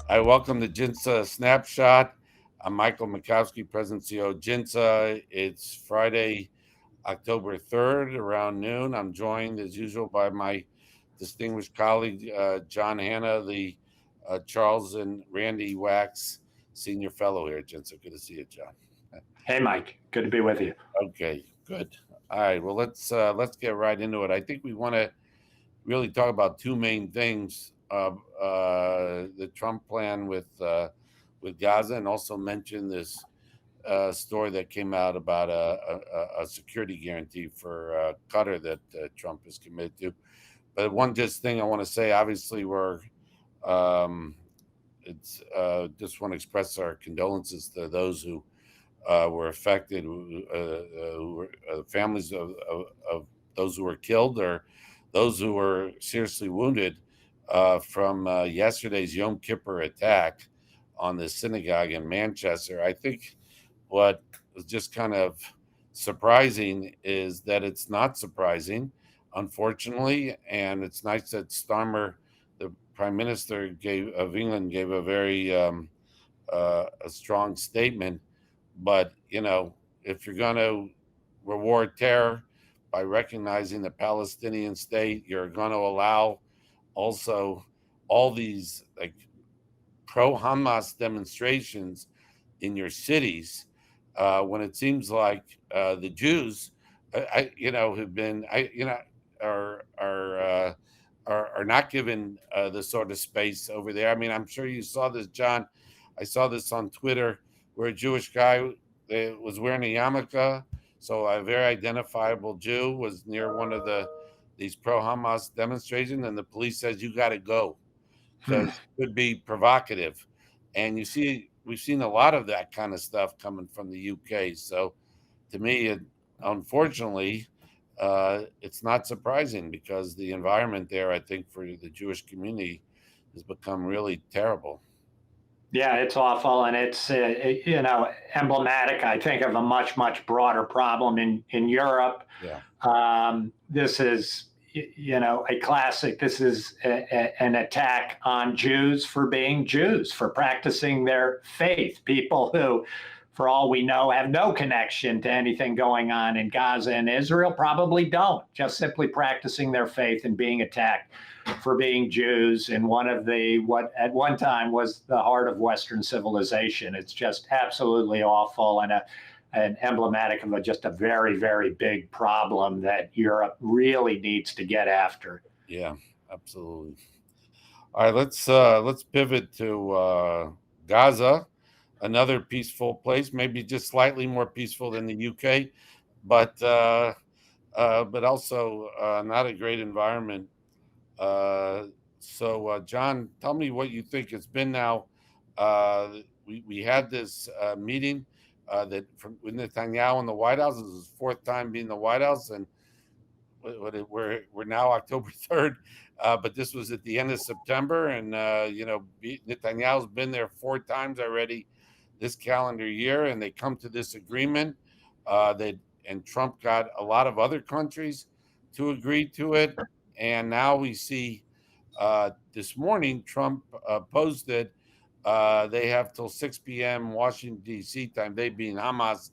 I welcome the JINSA Snapshot. I'm Michael Makovsky, President and CEO of JINSA. It's Friday, October 3rd, around noon. I'm joined, as usual, by my distinguished colleague, John Hannah, the Charles and Randi Wax Senior Fellow here at JINSA. Good to see you, John. Hey, Mike. Good to be with you. Okay, good. All right, well, let's get right into it. I think we want to really talk about two main things: the Trump plan with Gaza, and also mention this story that came out about a security guarantee for Qatar that Trump is committed to. But one just thing I want to say, obviously, it's just want to express our condolences to those who were affected, who were families of those who were killed or those who were seriously wounded from yesterday's Yom Kippur attack on the synagogue in Manchester. I think what was just kind of surprising is that it's not surprising, unfortunately, and it's nice that Starmer, the Prime Minister of England, gave a very a strong statement. But, if you're going to reward terror by recognizing the Palestinian state, you're going to allow also all these like pro-Hamas demonstrations in your cities when it seems like the Jews, have been, are not given the sort of space over there. I mean, I'm sure you saw this, John. I saw this on Twitter where a Jewish guy was wearing a yarmulke. So a very identifiable Jew was near one of these pro-Hamas demonstrations, and the police says, you got to go because it could be provocative. And we've seen a lot of that kind of stuff coming from the UK. So to me, unfortunately, it's not surprising because the environment there, I think, for the Jewish community has become really terrible. Yeah, it's awful, and it's emblematic, I think, of a much, much broader problem in Europe. Yeah. This is a classic. This is an attack on Jews for being Jews, for practicing their faith. People who, for all we know, have no connection to anything going on in Gaza and Israel, probably don't, just simply practicing their faith and being attacked for being Jews in what at one time was the heart of Western civilization. It's just absolutely awful and emblematic of just a very, very big problem that Europe really needs to get after. Yeah, absolutely. All right, let's pivot to Gaza, another peaceful place, maybe just slightly more peaceful than the UK, but also not a great environment. So, John, tell me what you think. It's been now. We had this meeting with Netanyahu in the White House. This is his fourth time being in the White House, and we're now October 3rd. But this was at the end of September, and Netanyahu's been there four times already this calendar year, and they come to this agreement. And Trump got a lot of other countries to agree to it. And now we see this morning, Trump posted they have till 6 p.m. Washington, D.C. time, they being Hamas,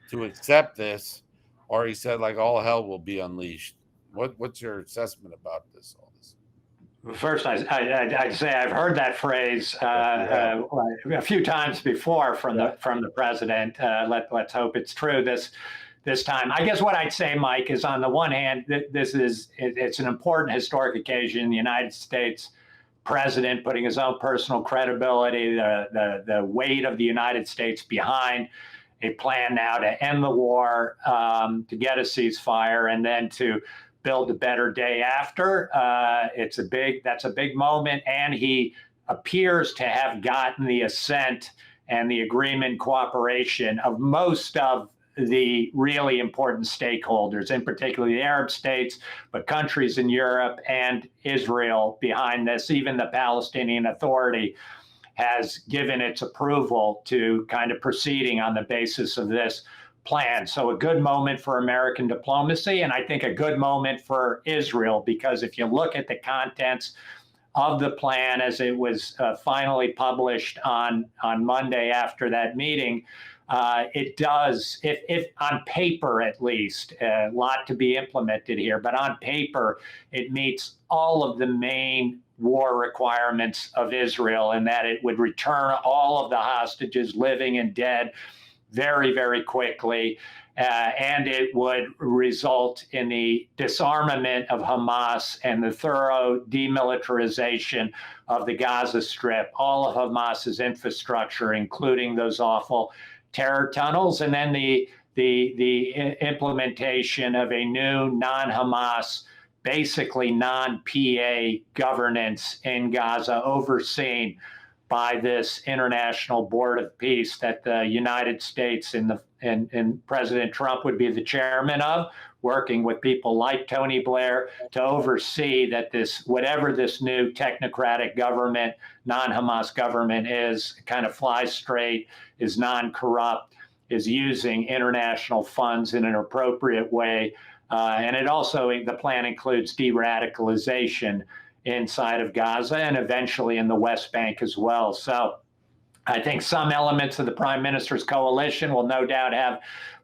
to accept this, or he said, like, all hell will be unleashed. What's your assessment about all this? First, I'd say I've heard that phrase a few times before from the president. Let's hope it's true this time. I guess what I'd say, Mike, is on the one hand, it's an important historic occasion. The United States president putting his own personal credibility, the weight of the United States behind a plan now to end the war, to get a ceasefire, and then to build a better day after. That's a big moment, and he appears to have gotten the assent and the agreement, cooperation of most of the really important stakeholders, in particular the Arab states, but countries in Europe and Israel behind this. Even the Palestinian Authority has given its approval to kind of proceeding on the basis of this plan. So a good moment for American diplomacy, and I think a good moment for Israel, because if you look at the contents of the plan as it was finally published on Monday after that meeting, it does, if on paper at least, a lot to be implemented here, but on paper, it meets all of the main war requirements of Israel, in that it would return all of the hostages, living and dead, very, very quickly. And it would result in the disarmament of Hamas and the thorough demilitarization of the Gaza Strip, all of Hamas's infrastructure, including those awful terror tunnels, and then the implementation of a new non-Hamas, basically non-PA governance in Gaza, overseen by this International Board of Peace that the United States and President Trump would be the chairman of, working with people like Tony Blair to oversee that this, whatever this new technocratic government, non-Hamas government is, kind of flies straight, is non-corrupt, is using international funds in an appropriate way. And it also, the plan includes de-radicalization inside of Gaza and eventually in the West Bank as well. So I think some elements of the Prime Minister's coalition will no doubt have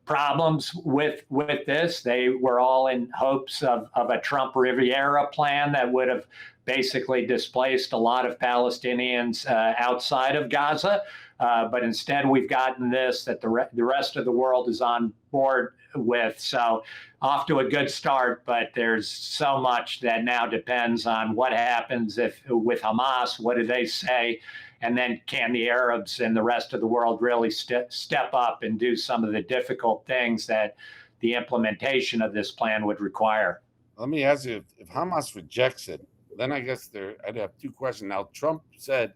problems with this. They were all in hopes of a Trump Riviera plan that would have basically displaced a lot of Palestinians outside of Gaza. But instead, we've gotten this that the rest of the world is on board with. So off to a good start, but there's so much that now depends on what happens with Hamas. What do they say? And then can the Arabs and the rest of the world really step up and do some of the difficult things that the implementation of this plan would require? Let me ask you, if Hamas rejects it, then I guess I'd have two questions. Now, Trump said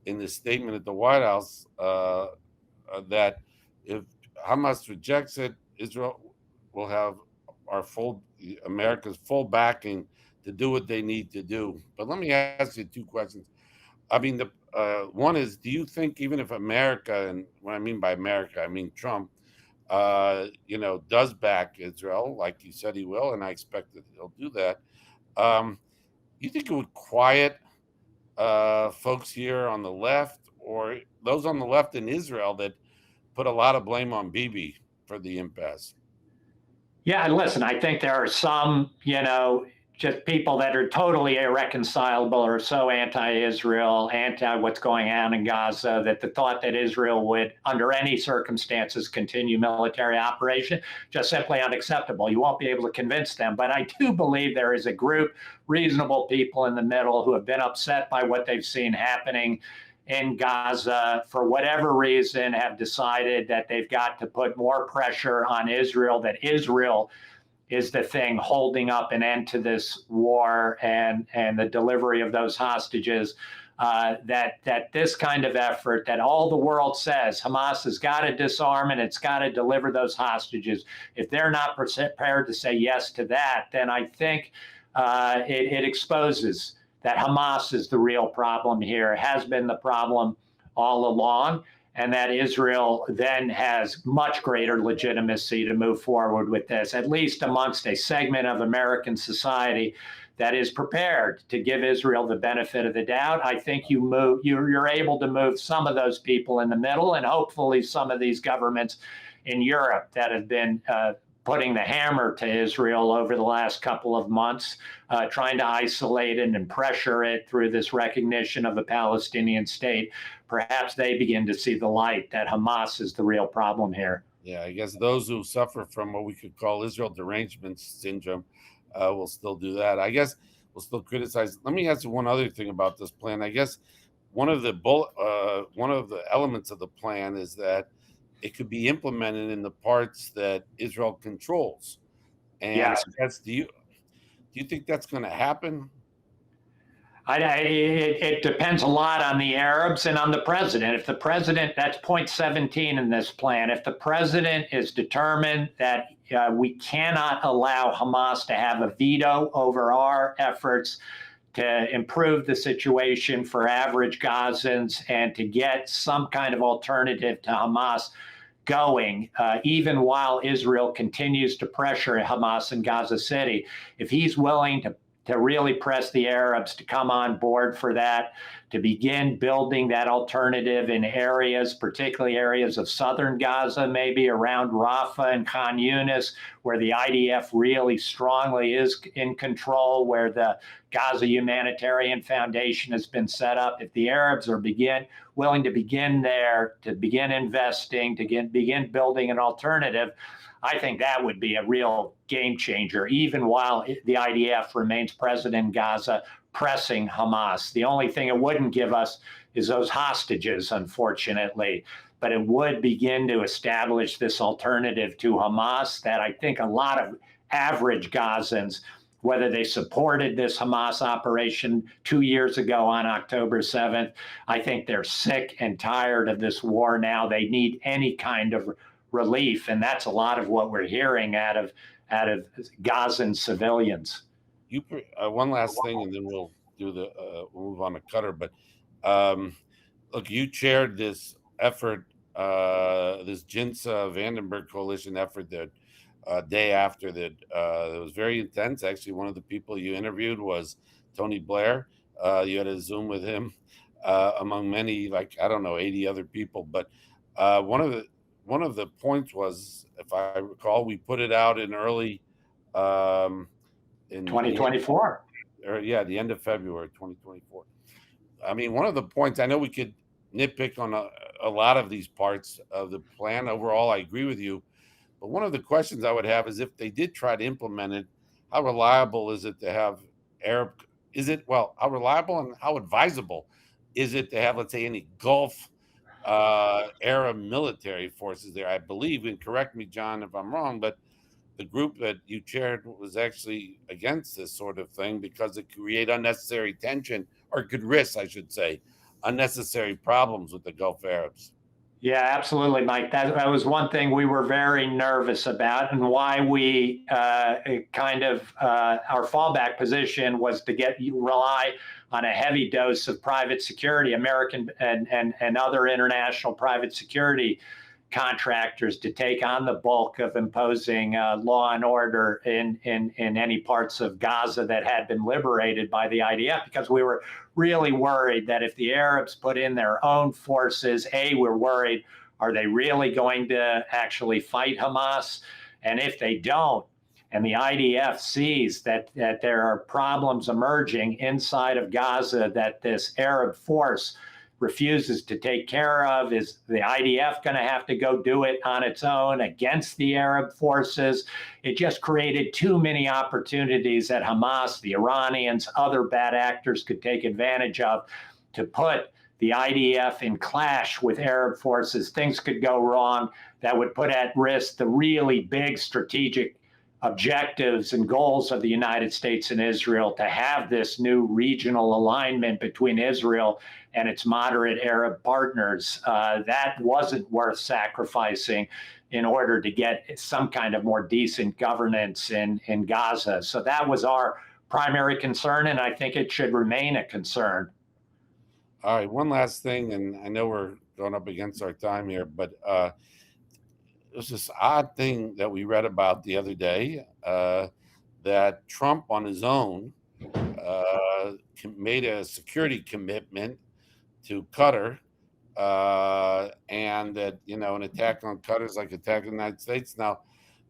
in his statement at the White House that if Hamas rejects it, Israel will have America's full backing to do what they need to do. But let me ask you two questions. I mean, one is, do you think even if America, and what I mean by America, I mean Trump, does back Israel, like he said he will, and I expect that he'll do that, you think it would quiet folks here on the left, or those on the left in Israel that put a lot of blame on Bibi for the impasse? Yeah, listen, I think there are some, just people that are totally irreconcilable or so anti-Israel, anti what's going on in Gaza, that the thought that Israel would, under any circumstances, continue military operation, just simply unacceptable. You won't be able to convince them. But I do believe there is a group, reasonable people in the middle, who have been upset by what they've seen happening in Gaza, for whatever reason, have decided that they've got to put more pressure on Israel, that Israel is the thing holding up an end to this war and the delivery of those hostages, that this kind of effort, that all the world says Hamas has got to disarm and it's got to deliver those hostages, if they're not prepared to say yes to that, then I think it exposes that Hamas is the real problem here, has been the problem all along, and that Israel then has much greater legitimacy to move forward with this, at least amongst a segment of American society that is prepared to give Israel the benefit of the doubt. I think you're able to move some of those people in the middle, and hopefully some of these governments in Europe that have been putting the hammer to Israel over the last couple of months, trying to isolate it and pressure it through this recognition of a Palestinian state. Perhaps they begin to see the light that Hamas is the real problem here. Yeah, I guess those who suffer from what we could call Israel derangement syndrome will still do that. I guess we'll still criticize. Let me ask you one other thing about this plan. I guess one of the elements of the plan is that it could be implemented in the parts that Israel controls. And yes. Do you think that's going to happen? It depends a lot on the Arabs and on the president. If the president, that's point 17 in this plan, if the president is determined that we cannot allow Hamas to have a veto over our efforts to improve the situation for average Gazans and to get some kind of alternative to Hamas going, even while Israel continues to pressure Hamas in Gaza City, if he's willing to really press the Arabs to come on board for that, to begin building that alternative in areas, particularly areas of southern Gaza, maybe around Rafah and Khan Yunis, where the IDF really strongly is in control, where the Gaza Humanitarian Foundation has been set up. If the Arabs are willing to begin there, to begin investing, to begin building an alternative, I think that would be a real game changer, even while the IDF remains present in Gaza, pressing Hamas. The only thing it wouldn't give us is those hostages, unfortunately, but it would begin to establish this alternative to Hamas that I think a lot of average Gazans, whether they supported this Hamas operation 2 years ago on October 7th, I think they're sick and tired of this war now. They need any kind of relief, and that's a lot of what we're hearing out of Gazan civilians. One last thing, and then we'll we'll move on to Qatar. But look, you chaired this effort, this JINSA Vandenberg coalition effort that day after that. It was very intense. Actually, one of the people you interviewed was Tony Blair. You had a Zoom with him, among many, like, I don't know, 80 other people. But one of the points was, if I recall, we put it out in early in 2024. The end of February 2024. I mean, one of the points, I know we could nitpick on a lot of these parts of the plan. Overall, I agree with you. But one of the questions I would have is, if they did try to implement it, how reliable is it to have how reliable and how advisable is it to have, let's say, any Gulf Arab military forces there? I believe, and correct me, John, if I'm wrong, but the group that you chaired was actually against this sort of thing because it could create unnecessary tension, or could risk, I should say, unnecessary problems with the Gulf Arabs. Yeah, absolutely, Mike. That was one thing we were very nervous about, and why we our fallback position was to rely on a heavy dose of private security, American and other international private security contractors, to take on the bulk of imposing law and order in any parts of Gaza that had been liberated by the IDF, because we were really worried that if the Arabs put in their own forces, we're worried, are they really going to actually fight Hamas? And if they don't, and the IDF sees that there are problems emerging inside of Gaza that this Arab force refuses to take care of, is the IDF going to have to go do it on its own against the Arab forces? It just created too many opportunities that Hamas, the Iranians, other bad actors could take advantage of to put the IDF in clash with Arab forces. Things could go wrong that would put at risk the really big strategic objectives and goals of the United States and Israel, to have this new regional alignment between Israel and its moderate Arab partners. That wasn't worth sacrificing in order to get some kind of more decent governance in Gaza. So that was our primary concern, and I think it should remain a concern. All right, one last thing, and I know we're going up against our time here, but it was this odd thing that we read about the other day, that Trump on his own made a security commitment to Qatar, and that, an attack on Qatar is like attacking the United States. Now,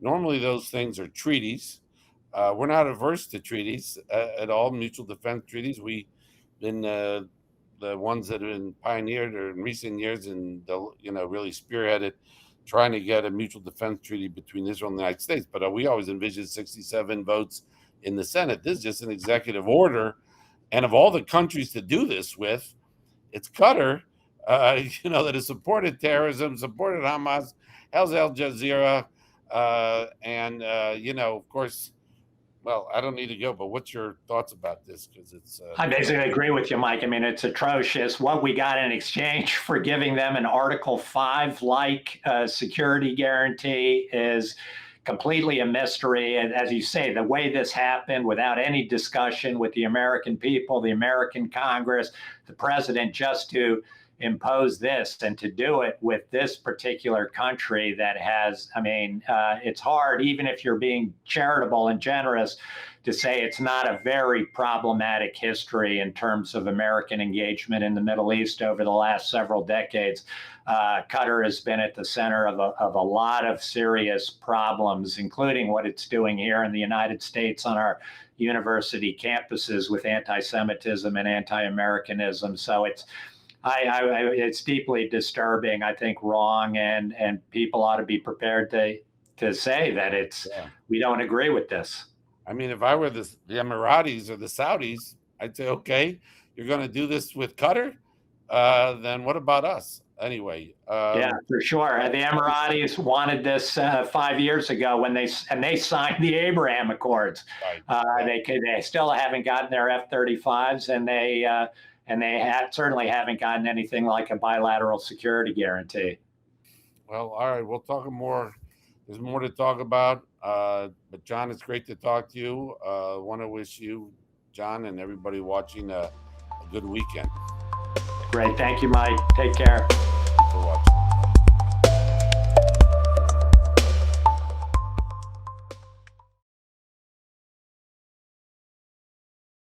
normally those things are treaties. We're not averse to treaties at all, mutual defense treaties. We've been the ones that have been pioneered or in recent years and really spearheaded trying to get a mutual defense treaty between Israel and the United States. But we always envisioned 67 votes in the Senate. This is just an executive order. And of all the countries to do this with, it's Qatar, that has supported terrorism, supported Hamas, held Al Jazeera, and of course, well, I don't need to go, but what's your thoughts about this? Because it's I basically agree with you, Mike. I mean, it's atrocious. What we got in exchange for giving them an Article 5-like security guarantee is completely a mystery. And as you say, the way this happened without any discussion with the American people, the American Congress, the president, just to impose this and to do it with this particular country that has, I mean, it's hard, even if you're being charitable and generous, to say it's not a very problematic history in terms of American engagement in the Middle East over the last several decades. Qatar has been at the center of a lot of serious problems, including what it's doing here in the United States on our university campuses with anti-Semitism and anti-Americanism. So it's deeply disturbing, I think wrong, and people ought to be prepared to say that we don't agree with this. I mean, if I were the Emiratis or the Saudis, I'd say, okay, you're going to do this with Qatar, then what about us? Anyway. Yeah, for sure. The Emiratis wanted this 5 years ago when they signed the Abraham Accords. Right. They still haven't gotten their F-35s, and they certainly haven't gotten anything like a bilateral security guarantee. Well, all right, we'll talk more. There's more to talk about. But John, it's great to talk to you. I want to wish you, John, and everybody watching a good weekend. Great. Thank you, Mike. Take care. Thanks for watching.